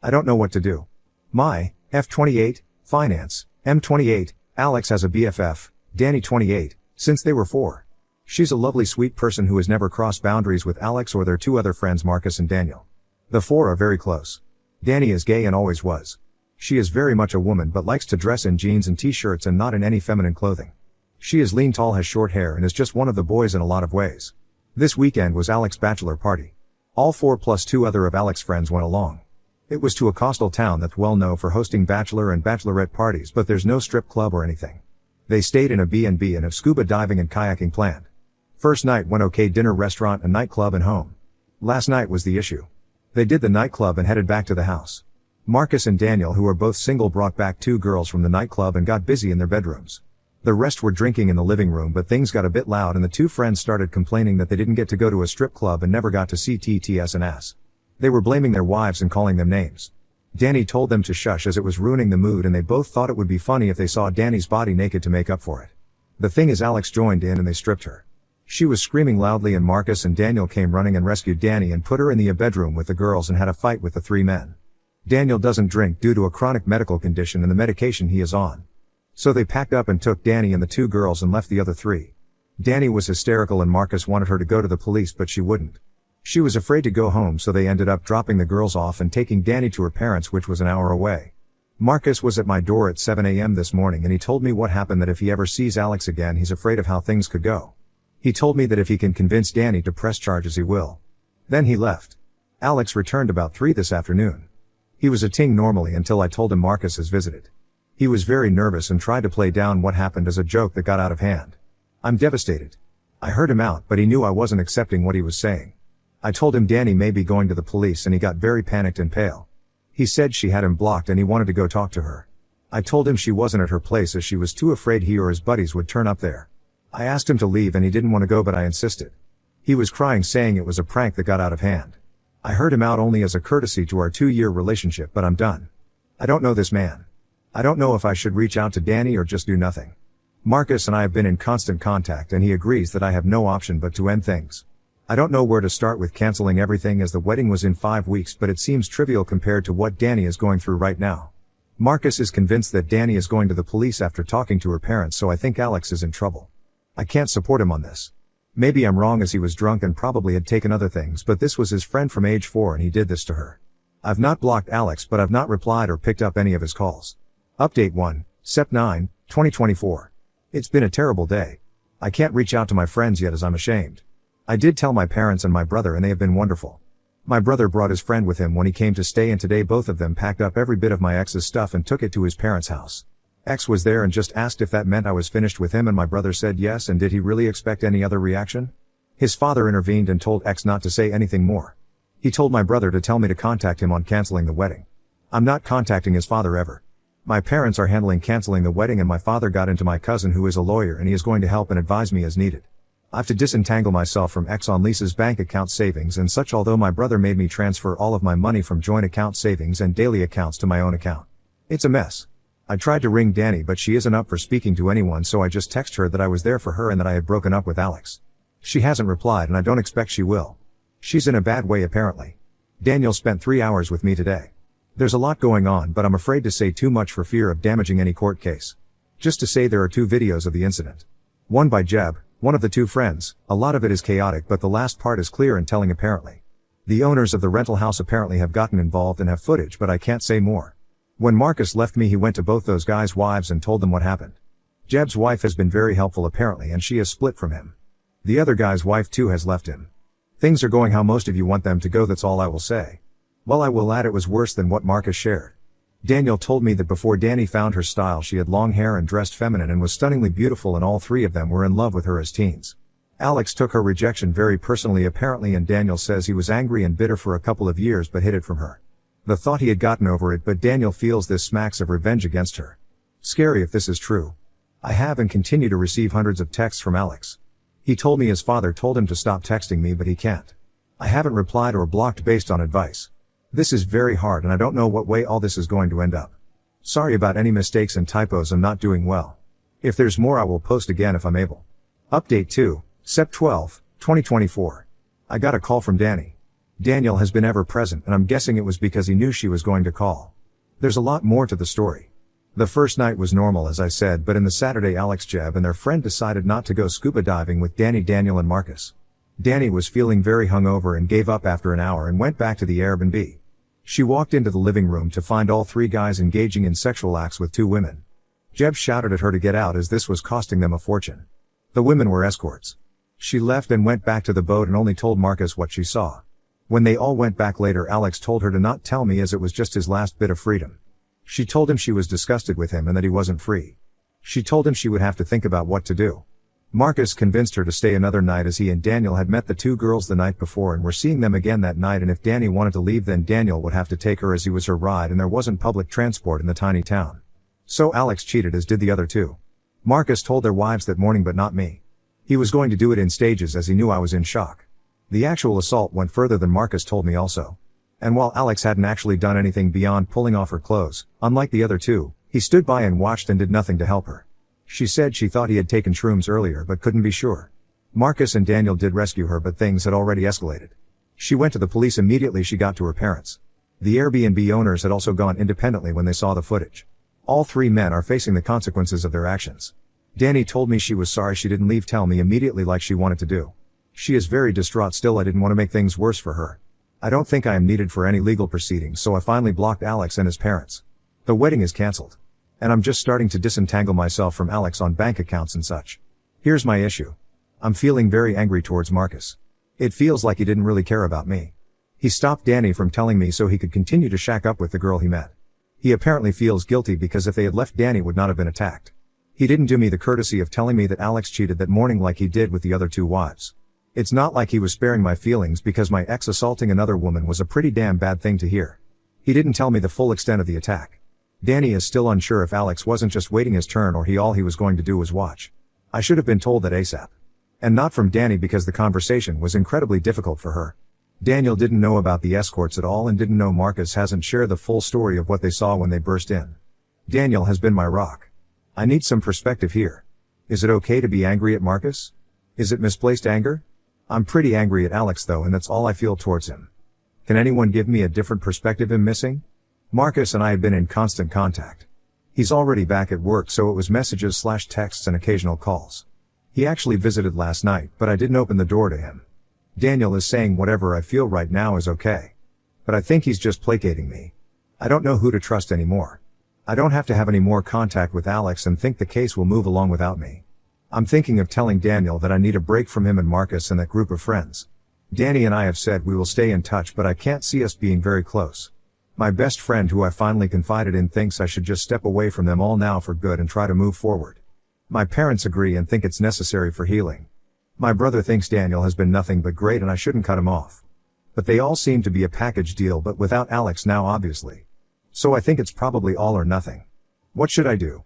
I don't know what to do. My, F28, finance, M28, Alex has a BFF, Danny 28, since they were 4. She's a lovely sweet person who has never crossed boundaries with Alex or their 2 other friends Marcus and Daniel. The 4 are very close. Danny is gay and always was. She is very much a woman but likes to dress in jeans and t-shirts and not in any feminine clothing. She is lean, tall, has short hair and is just one of the boys in a lot of ways. This weekend was Alex's bachelor party. All 4 plus 2 other of Alex's friends went along. It was to a coastal town that's well known for hosting bachelor and bachelorette parties, but there's no strip club or anything. They stayed in a B&B and have scuba diving and kayaking planned. First night went okay, dinner, restaurant, and nightclub and home. Last night was the issue. They did the nightclub and headed back to the house. Marcus and Daniel, who are both single, brought back 2 girls from the nightclub and got busy in their bedrooms. The rest were drinking in the living room, but things got a bit loud and the 2 friends started complaining that they didn't get to go to a strip club and never got to see TTS and ass. They were blaming their wives and calling them names. Danny told them to shush as it was ruining the mood, and they both thought it would be funny if they saw Danny's body naked to make up for it. The thing is, Alex joined in and they stripped her. She was screaming loudly and Marcus and Daniel came running and rescued Danny and put her in the bedroom with the girls and had a fight with the 3 men. Daniel doesn't drink due to a chronic medical condition and the medication he is on. So they packed up and took Danny and the 2 girls and left the other 3. Danny was hysterical and Marcus wanted her to go to the police but she wouldn't. She was afraid to go home, so they ended up dropping the girls off and taking Danny to her parents, which was an hour away. Marcus was at my door at 7 a.m. this morning and he told me what happened, that if he ever sees Alex again he's afraid of how things could go. He told me that if he can convince Danny to press charges he will. Then he left. Alex returned about 3 this afternoon. He was a-ting normally until I told him Marcus has visited. He was very nervous and tried to play down what happened as a joke that got out of hand. I'm devastated. I heard him out, but he knew I wasn't accepting what he was saying. I told him Danny may be going to the police and he got very panicked and pale. He said she had him blocked and he wanted to go talk to her. I told him she wasn't at her place as she was too afraid he or his buddies would turn up there. I asked him to leave and he didn't want to go, but I insisted. He was crying, saying it was a prank that got out of hand. I heard him out only as a courtesy to our 2-year relationship, but I'm done. I don't know this man. I don't know if I should reach out to Danny or just do nothing. Marcus and I have been in constant contact and he agrees that I have no option but to end things. I don't know where to start with canceling everything as the wedding was in 5 weeks, but it seems trivial compared to what Danny is going through right now. Marcus is convinced that Danny is going to the police after talking to her parents, so I think Alex is in trouble. I can't support him on this. Maybe I'm wrong as he was drunk and probably had taken other things, but this was his friend from age 4 and he did this to her. I've not blocked Alex, but I've not replied or picked up any of his calls. Update 1, Sep 9, 2024. It's been a terrible day. I can't reach out to my friends yet as I'm ashamed. I did tell my parents and my brother and they have been wonderful. My brother brought his friend with him when he came to stay, and today both of them packed up every bit of my ex's stuff and took it to his parents' house. Ex was there and just asked if that meant I was finished with him, and my brother said yes, and did he really expect any other reaction? His father intervened and told Ex not to say anything more. He told my brother to tell me to contact him on canceling the wedding. I'm not contacting his father ever. My parents are handling canceling the wedding, and my father got into my cousin who is a lawyer and he is going to help and advise me as needed. I have to disentangle myself from Ex on Lisa's bank account savings and such, although my brother made me transfer all of my money from joint account savings and daily accounts to my own account. It's a mess. I tried to ring Danny, but she isn't up for speaking to anyone, so I just text her that I was there for her and that I had broken up with Alex. She hasn't replied and I don't expect she will. She's in a bad way apparently. Daniel spent 3 hours with me today. There's a lot going on, but I'm afraid to say too much for fear of damaging any court case. Just to say there are 2 videos of the incident. One by Jeb, one of the 2 friends. A lot of it is chaotic, but the last part is clear and telling apparently. The owners of the rental house apparently have gotten involved and have footage, but I can't say more. When Marcus left me, he went to both those guys' wives and told them what happened. Jeb's wife has been very helpful apparently, and she has split from him. The other guy's wife too has left him. Things are going how most of you want them to go, that's all I will say. Well, I will add it was worse than what Marcus shared. Daniel told me that before Danny found her style she had long hair and dressed feminine and was stunningly beautiful, and all 3 of them were in love with her as teens. Alex took her rejection very personally apparently, and Daniel says he was angry and bitter for a couple of years but hid it from her. The thought he had gotten over it, but Daniel feels this smacks of revenge against her. Scary if this is true. I have and continue to receive hundreds of texts from Alex. He told me his father told him to stop texting me, but he can't. I haven't replied or blocked based on advice. This is very hard and I don't know what way all this is going to end up. Sorry about any mistakes and typos, I'm not doing well. If there's more I will post again if I'm able. Update 2, Sep 12, 2024. I got a call from Danny. Daniel has been ever present, and I'm guessing it was because he knew she was going to call. There's a lot more to the story. The first night was normal as I said, but in the Saturday Alex, Jeb and their friend decided not to go scuba diving with Danny, Daniel and Marcus. Danny was feeling very hungover and gave up after an hour and went back to the Airbnb. She walked into the living room to find all three guys engaging in sexual acts with two women. Jeb shouted at her to get out as this was costing them a fortune. The women were escorts. She left and went back to the boat and only told Marcus what she saw. When they all went back later, Alex told her to not tell me as it was just his last bit of freedom. She told him she was disgusted with him and that he wasn't free. She told him she would have to think about what to do. Marcus convinced her to stay another night as he and Daniel had met the two girls the night before and were seeing them again that night, and if Danny wanted to leave then Daniel would have to take her as he was her ride and there wasn't public transport in the tiny town. So Alex cheated, as did the other two. Marcus told their wives that morning, but not me. He was going to do it in stages as he knew I was in shock. The actual assault went further than Marcus told me also. And while Alex hadn't actually done anything beyond pulling off her clothes, unlike the other two, he stood by and watched and did nothing to help her. She said she thought he had taken shrooms earlier but couldn't be sure. Marcus and Daniel did rescue her, but things had already escalated. She went to the police immediately she got to her parents. The Airbnb owners had also gone independently when they saw the footage. All three men are facing the consequences of their actions. Danny told me she was sorry she didn't tell me immediately like she wanted to do. She is very distraught still. I didn't want to make things worse for her. I don't think I am needed for any legal proceedings, so I finally blocked Alex and his parents. The wedding is cancelled. And I'm just starting to disentangle myself from Alex on bank accounts and such. Here's my issue. I'm feeling very angry towards Marcus. It feels like he didn't really care about me. He stopped Danny from telling me so he could continue to shack up with the girl he met. He apparently feels guilty because if they had left, Danny would not have been attacked. He didn't do me the courtesy of telling me that Alex cheated that morning like he did with the other two wives. It's not like he was sparing my feelings because my ex assaulting another woman was a pretty damn bad thing to hear. He didn't tell me the full extent of the attack. Danny is still unsure if Alex wasn't just waiting his turn or all he was going to do was watch. I should have been told that ASAP. And not from Danny because the conversation was incredibly difficult for her. Daniel didn't know about the escorts at all and didn't know Marcus hasn't shared the full story of what they saw when they burst in. Daniel has been my rock. I need some perspective here. Is it okay to be angry at Marcus? Is it misplaced anger? I'm pretty angry at Alex though, and that's all I feel towards him. Can anyone give me a different perspective? I'm missing? Marcus and I have been in constant contact. He's already back at work, so it was messages/texts and occasional calls. He actually visited last night, but I didn't open the door to him. Daniel is saying whatever I feel right now is okay. But I think he's just placating me. I don't know who to trust anymore. I don't have to have any more contact with Alex and think the case will move along without me. I'm thinking of telling Daniel that I need a break from him and Marcus and that group of friends. Danny and I have said we will stay in touch, but I can't see us being very close. My best friend, who I finally confided in, thinks I should just step away from them all now for good and try to move forward. My parents agree and think it's necessary for healing. My brother thinks Daniel has been nothing but great and I shouldn't cut him off. But they all seem to be a package deal, but without Alex now obviously. So I think it's probably all or nothing. What should I do?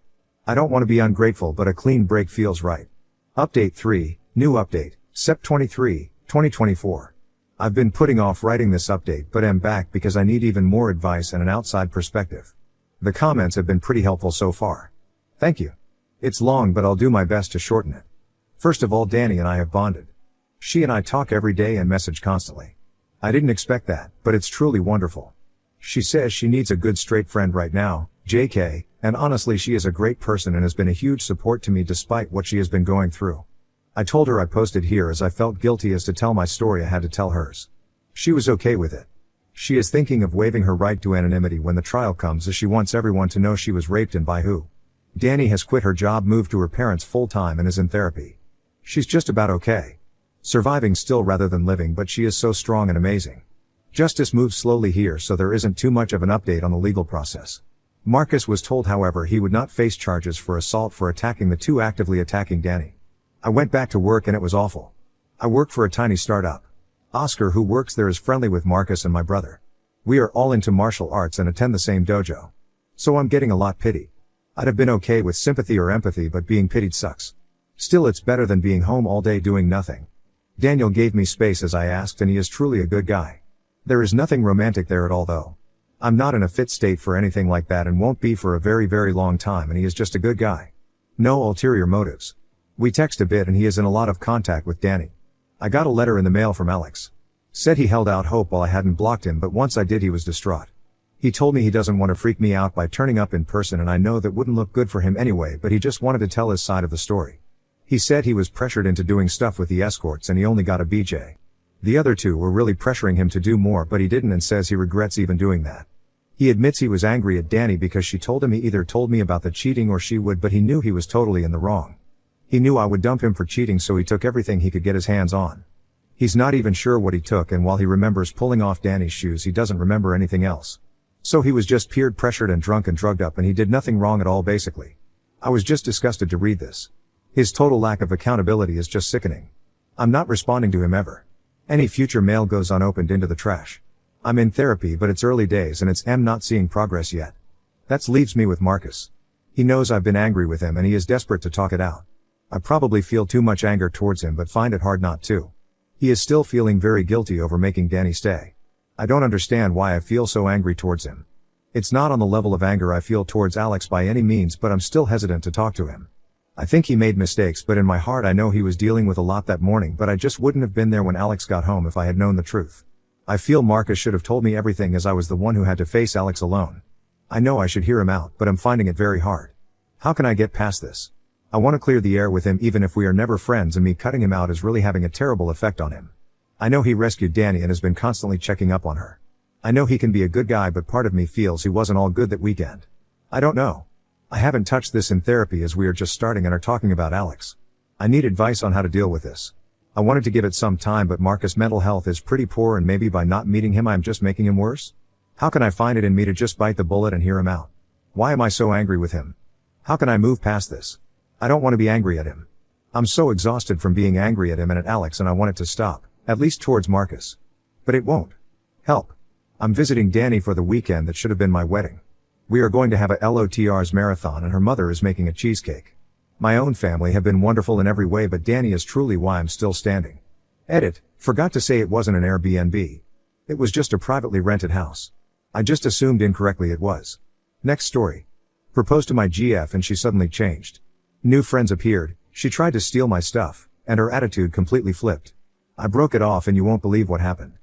I don't want to be ungrateful, but a clean break feels right. Update 3, new update, Sept 23, 2024. I've been putting off writing this update, but am back because I need even more advice and an outside perspective. The comments have been pretty helpful so far. Thank you. It's long, but I'll do my best to shorten it. First of all, Danny and I have bonded. She and I talk every day and message constantly. I didn't expect that, but it's truly wonderful. She says she needs a good straight friend right now, JK, and honestly she is a great person and has been a huge support to me despite what she has been going through. I told her I posted here as I felt guilty as to tell my story I had to tell hers. She was okay with it. She is thinking of waiving her right to anonymity when the trial comes, as she wants everyone to know she was raped and by who. Danny has quit her job, moved to her parents full-time and is in therapy. She's just about okay. Surviving still rather than living, but she is so strong and amazing. Justice moves slowly here, so there isn't too much of an update on the legal process. Marcus was told, however, he would not face charges for assault for attacking the two actively attacking Danny. I went back to work and it was awful. I work for a tiny startup. Oscar, who works there, is friendly with Marcus and my brother. We are all into martial arts and attend the same dojo. So I'm getting a lot pitied. I'd have been okay with sympathy or empathy, but being pitied sucks. Still, it's better than being home all day doing nothing. Daniel gave me space as I asked, and he is truly a good guy. There is nothing romantic there at all though. I'm not in a fit state for anything like that and won't be for a very, very long time, and he is just a good guy. No ulterior motives. We text a bit and he is in a lot of contact with Danny. I got a letter in the mail from Alex. Said he held out hope while I hadn't blocked him, but once I did he was distraught. He told me he doesn't want to freak me out by turning up in person, and I know that wouldn't look good for him anyway, but he just wanted to tell his side of the story. He said he was pressured into doing stuff with the escorts and he only got a BJ. The other two were really pressuring him to do more, but he didn't, and says he regrets even doing that. He admits he was angry at Danny because she told him he either told me about the cheating or she would, but he knew he was totally in the wrong. He knew I would dump him for cheating, so he took everything he could get his hands on. He's not even sure what he took, and while he remembers pulling off Danny's shoes, he doesn't remember anything else. So he was just peer pressured and drunk and drugged up, and he did nothing wrong at all basically. I was just disgusted to read this. His total lack of accountability is just sickening. I'm not responding to him ever. Any future mail goes unopened into the trash. I'm in therapy, but it's early days and I'm not seeing progress yet. That leaves me with Marcus. He knows I've been angry with him and he is desperate to talk it out. I probably feel too much anger towards him, but find it hard not to. He is still feeling very guilty over making Danny stay. I don't understand why I feel so angry towards him. It's not on the level of anger I feel towards Alex by any means, but I'm still hesitant to talk to him. I think he made mistakes, but in my heart I know he was dealing with a lot that morning, but I just wouldn't have been there when Alex got home if I had known the truth. I feel Marcus should have told me everything, as I was the one who had to face Alex alone. I know I should hear him out, but I'm finding it very hard. How can I get past this? I want to clear the air with him even if we are never friends, and me cutting him out is really having a terrible effect on him. I know he rescued Danny and has been constantly checking up on her. I know he can be a good guy, but part of me feels he wasn't all good that weekend. I don't know. I haven't touched this in therapy as we are just starting and are talking about Alex. I need advice on how to deal with this. I wanted to give it some time, but Marcus' mental health is pretty poor, and maybe by not meeting him I'm just making him worse? How can I find it in me to just bite the bullet and hear him out? Why am I so angry with him? How can I move past this? I don't want to be angry at him. I'm so exhausted from being angry at him and at Alex, and I want it to stop, at least towards Marcus. But it won't. Help. I'm visiting Danny for the weekend that should have been my wedding. We are going to have a LOTR's marathon and her mother is making a cheesecake. My own family have been wonderful in every way, but Danny is truly why I'm still standing. Edit, forgot to say it wasn't an Airbnb. It was just a privately rented house. I just assumed incorrectly it was. Next story. Proposed to my GF and she suddenly changed. New friends appeared, she tried to steal my stuff, and her attitude completely flipped. I broke it off and you won't believe what happened.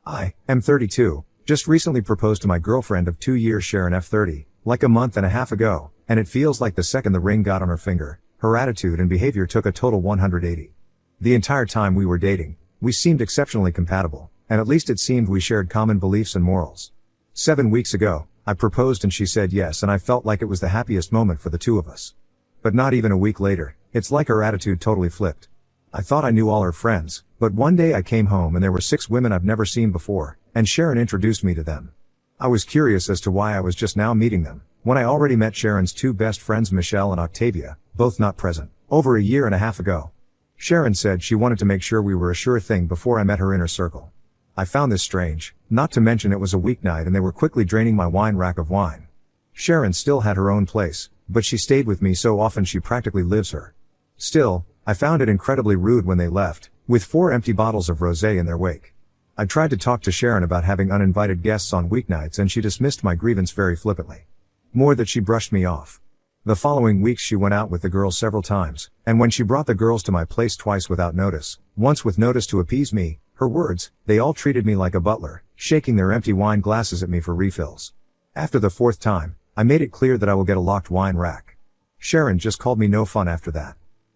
I am 32, just recently proposed to my girlfriend of 2 years, Sharon F30, like a month and a half ago, and it feels like the second the ring got on her finger, her attitude and behavior took a total 180. The entire time we were dating, we seemed exceptionally compatible, and at least it seemed we shared common beliefs and morals. 7 weeks ago, I proposed and she said yes, and I felt like it was the happiest moment for the two of us. But not even a week later, it's like her attitude totally flipped. I thought I knew all her friends, but one day I came home and there were 6 women I've never seen before, and Sharon introduced me to them. I was curious as to why I was just now meeting them, when I already met Sharon's 2 best friends, Michelle and Octavia, both not present, over a year and a half ago. Sharon said she wanted to make sure we were a sure thing before I met her inner circle. I found this strange, not to mention it was a weeknight and they were quickly draining my wine rack of wine. Sharon still had her own place, but she stayed with me so often she practically lives her. Still, I found it incredibly rude when they left, with 4 empty bottles of rosé in their wake. I tried to talk to Sharon about having uninvited guests on weeknights and she dismissed my grievance very flippantly. More that she brushed me off. The following weeks she went out with the girls several times, and when she brought the girls to my place twice without notice, once with notice to appease me, her words, they all treated me like a butler, shaking their empty wine glasses at me for refills. After the 4th time, I made it clear that I will get a locked wine rack. Sharon just called me no fun after that.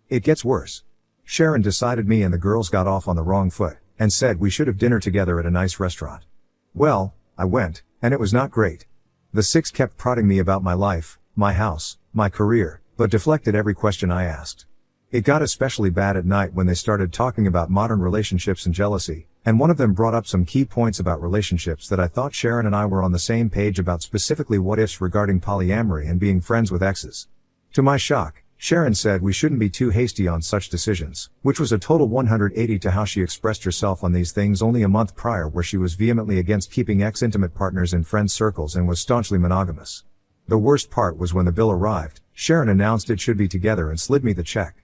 It gets worse. Sharon decided me and the girls got off on the wrong foot, and said we should have dinner together at a nice restaurant. Well, I went, and it was not great. The 6 kept prodding me about my life, my house, my career, but deflected every question I asked. It got especially bad at night when they started talking about modern relationships and jealousy, and one of them brought up some key points about relationships that I thought Sharon and I were on the same page about, specifically what ifs regarding polyamory and being friends with exes. To my shock, Sharon said we shouldn't be too hasty on such decisions, which was a total 180 to how she expressed herself on these things only a month prior, where she was vehemently against keeping ex-intimate partners in friend circles and was staunchly monogamous. The worst part was when the bill arrived, Sharon announced it should be together and slid me the check.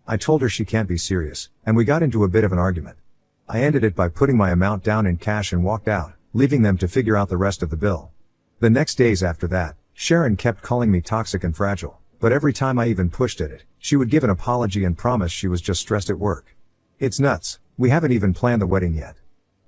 I told her she can't be serious, and we got into a bit of an argument. I ended it by putting my amount down in cash and walked out, leaving them to figure out the rest of the bill. The next days after that, Sharon kept calling me toxic and fragile. But every time I even pushed at it, she would give an apology and promise she was just stressed at work. It's nuts. We haven't even planned the wedding yet.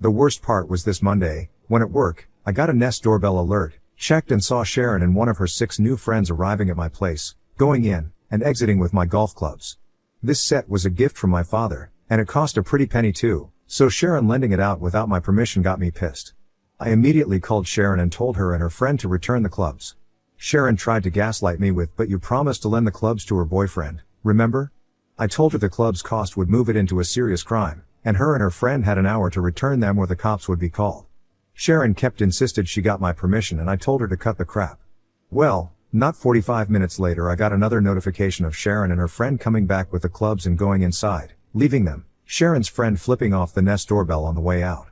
The worst part was this Monday, when at work, I got a Nest doorbell alert, checked and saw Sharon and one of her 6 new friends arriving at my place, going in, and exiting with my golf clubs. This set was a gift from my father, and it cost a pretty penny too, so Sharon lending it out without my permission got me pissed. I immediately called Sharon and told her and her friend to return the clubs. Sharon tried to gaslight me with, "But you promised to lend the clubs to her boyfriend, remember?" I told her the clubs cost would move it into a serious crime, and her friend had an hour to return them or the cops would be called. Sharon insisted she got my permission and I told her to cut the crap. Well, not 45 minutes later I got another notification of Sharon and her friend coming back with the clubs and going inside, leaving them, Sharon's friend flipping off the Nest doorbell on the way out.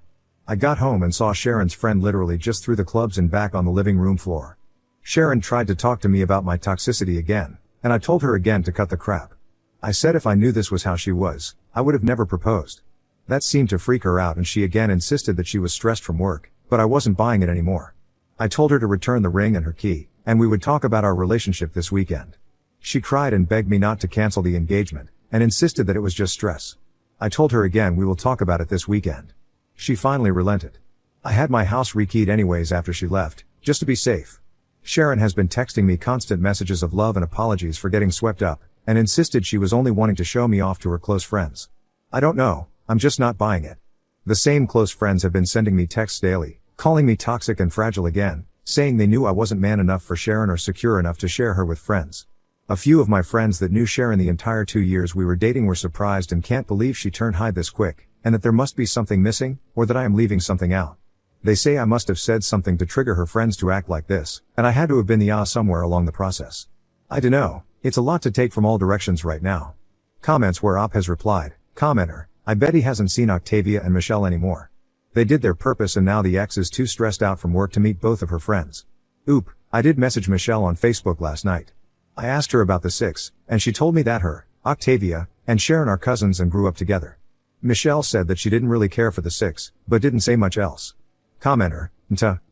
I got home and saw Sharon's friend literally just threw the clubs and back on the living room floor. Sharon tried to talk to me about my toxicity again, and I told her again to cut the crap. I said if I knew this was how she was, I would have never proposed. That seemed to freak her out and she again insisted that she was stressed from work, but I wasn't buying it anymore. I told her to return the ring and her key, and we would talk about our relationship this weekend. She cried and begged me not to cancel the engagement, and insisted that it was just stress. I told her again we will talk about it this weekend. She finally relented. I had my house rekeyed anyways after she left, just to be safe. Sharon has been texting me constant messages of love and apologies for getting swept up, and insisted she was only wanting to show me off to her close friends. I don't know, I'm just not buying it. The same close friends have been sending me texts daily, calling me toxic and fragile again, saying they knew I wasn't man enough for Sharon or secure enough to share her with friends. A few of my friends that knew Sharon the entire 2 years we were dating were surprised and can't believe she turned hide this quick, and that there must be something missing, or that I am leaving something out. They say I must have said something to trigger her friends to act like this, and I had to have been the somewhere along the process. I dunno, it's a lot to take from all directions right now. Comments where Op has replied, commenter, I bet he hasn't seen Octavia and Michelle anymore. They did their purpose and now the ex is too stressed out from work to meet both of her friends. Oop, I did message Michelle on Facebook last night. I asked her about the 6, and she told me that her, Octavia, and Sharon are cousins and grew up together. Michelle said that she didn't really care for the 6, but didn't say much else. Commenter,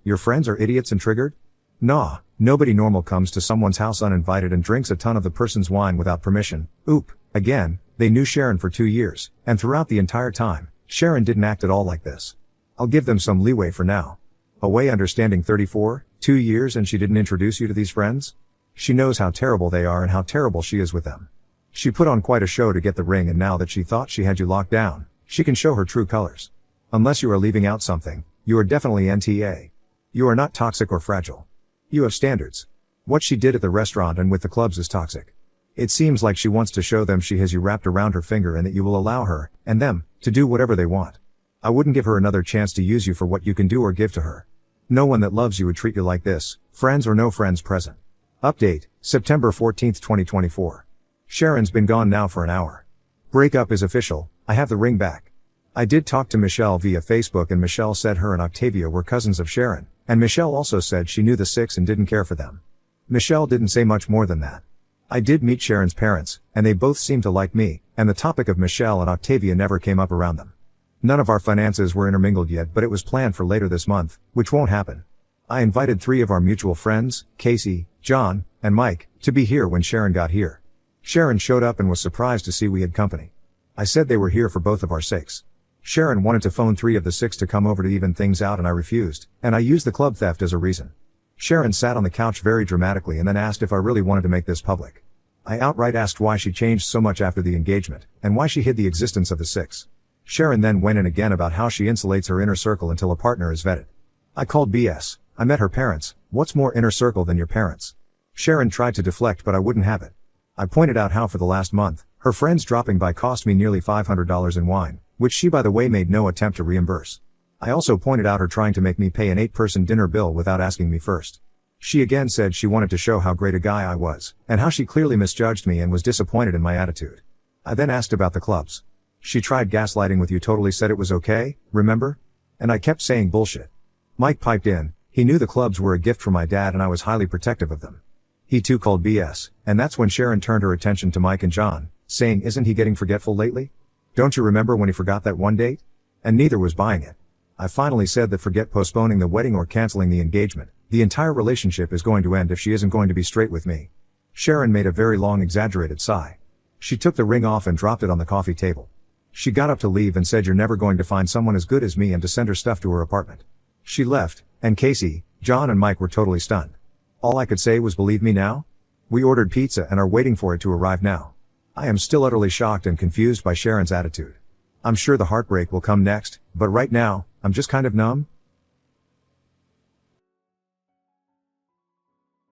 your friends are idiots and triggered? Nah, nobody normal comes to someone's house uninvited and drinks a ton of the person's wine without permission. Oop, again, they knew Sharon for 2 years, and throughout the entire time, Sharon didn't act at all like this. I'll give them some leeway for now. Away understanding 34, 2 years and she didn't introduce you to these friends? She knows how terrible they are and how terrible she is with them. She put on quite a show to get the ring and now that she thought she had you locked down, she can show her true colors. Unless you are leaving out something, you are definitely NTA. You are not toxic or fragile. You have standards. What she did at the restaurant and with the clubs is toxic. It seems like she wants to show them she has you wrapped around her finger and that you will allow her, and them, to do whatever they want. I wouldn't give her another chance to use you for what you can do or give to her. No one that loves you would treat you like this, friends or no friends present. Update, September 14, 2024. Sharon's been gone now for an hour. Breakup is official, I have the ring back. I did talk to Michelle via Facebook and Michelle said her and Octavia were cousins of Sharon, and Michelle also said she knew the 6 and didn't care for them. Michelle didn't say much more than that. I did meet Sharon's parents, and they both seemed to like me, and the topic of Michelle and Octavia never came up around them. None of our finances were intermingled yet but it was planned for later this month, which won't happen. I invited 3 of our mutual friends, Casey, John, and Mike, to be here when Sharon got here. Sharon showed up and was surprised to see we had company. I said they were here for both of our sakes. Sharon wanted to phone 3 of the 6 to come over to even things out and I refused, and I used the club theft as a reason. Sharon sat on the couch very dramatically and then asked if I really wanted to make this public. I outright asked why she changed so much after the engagement, and why she hid the existence of the 6. Sharon then went in again about how she insulates her inner circle until a partner is vetted. I called BS. I met her parents. What's more inner circle than your parents? Sharon tried to deflect but I wouldn't have it. I pointed out how for the last month, her friends dropping by cost me nearly $500 in wine, which she by the way made no attempt to reimburse. I also pointed out her trying to make me pay an 8-person dinner bill without asking me first. She again said she wanted to show how great a guy I was, and how she clearly misjudged me and was disappointed in my attitude. I then asked about the clubs. She tried gaslighting with you totally said it was okay, remember? And I kept saying bullshit. Mike piped in, he knew the clubs were a gift from my dad and I was highly protective of them. He too called BS, and that's when Sharon turned her attention to Mike and John, saying isn't he getting forgetful lately? Don't you remember when he forgot that one date? And neither was buying it. I finally said that forget postponing the wedding or canceling the engagement, the entire relationship is going to end if she isn't going to be straight with me. Sharon made a very long exaggerated sigh. She took the ring off and dropped it on the coffee table. She got up to leave and said you're never going to find someone as good as me and to send her stuff to her apartment. She left, and Casey, John and Mike were totally stunned. All I could say was believe me now? We ordered pizza and are waiting for it to arrive now. I am still utterly shocked and confused by Sharon's attitude. I'm sure the heartbreak will come next, but right now, I'm just kind of numb.